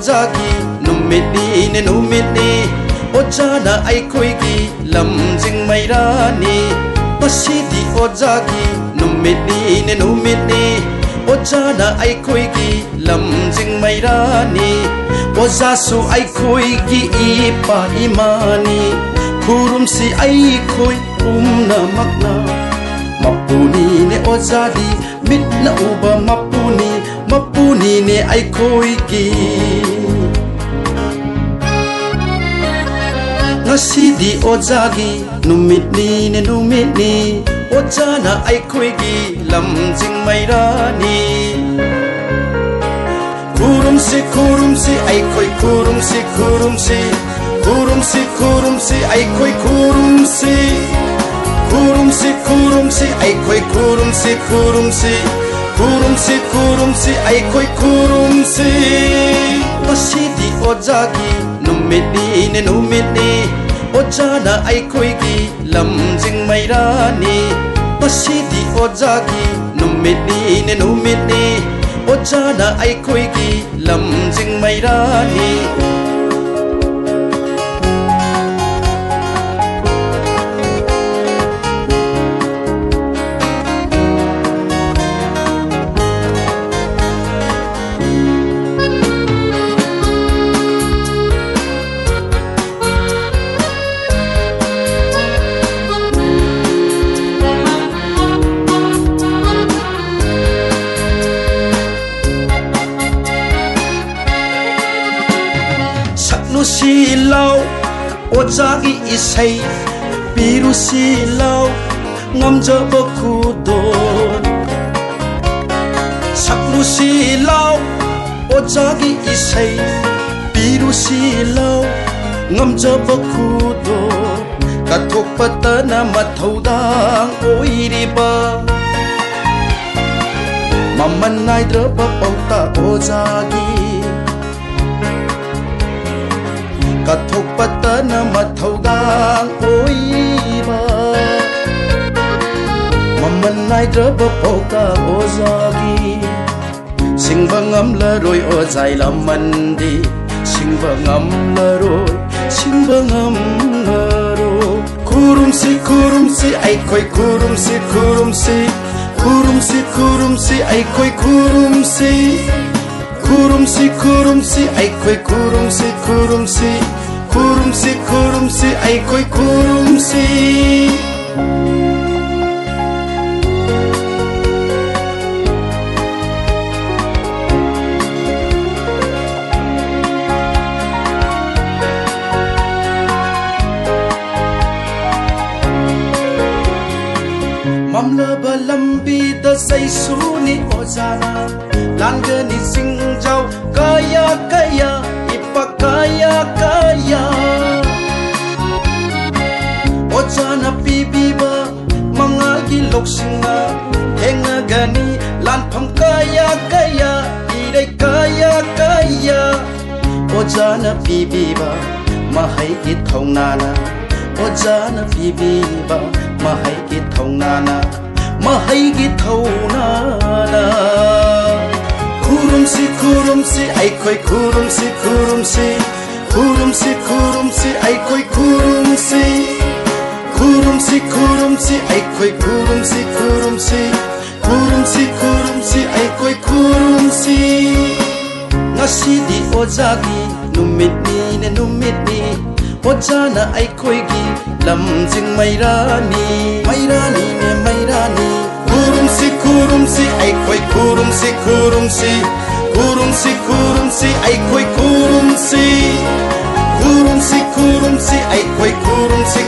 ojagi numiti ne numiti ojana aikoigi lamjing mairani masidi ojagi numiti ne numiti ojana aikoigi lamjing mairani ojasu aikoigi ipa imani kurumsi aikoi umna makna mapuni ne ojadi mitna uba mapuni ne aikoigi ngasidi ojagi numitni ne numitni ojana aikoigi lamjing mairani kurumsi aikoi kurumsi aikoi kurumsi aikoi kurumsi aikoi kurumsi masidi ojagi numiti ne numiti ojana aikoigi lamjing mairani masidi ojagi numiti ne numiti ojana aikoigi lamjing mairani silau ojagi isai biru silau ngamjaba kudon saknu silau ojagi isai biru silau ngamjaba kudon kathokpatana mathaudang oiriba maman naidraba pauta ojagi kathokpatana mathaudang oiba maman naidraba pauta ojagi singba ngamlaroi ojai lamandi singba ngamlaroi kurumsi aikoi kurumsi aikoi kurumsi aikoi kurumsi aikoi kurumsi mamla balambi da saisuni ojana langani singjau kaya ipakaya ojana pibiba mangagi loksinga hengagani lanpham kaya irai kaya ojana pibiba mahai ki thongnana ojana pibiba mahai ki thongnana kurumsi aikoi kurumsi aikoi kurumsi aikoi kurumsi aikoi kurumsi ngasidi ojagi numitni ne numiti ojana aikoigi lamjing mairani kurumsi aikoi kurumsi aikoi kurumsi aikoi kurumsi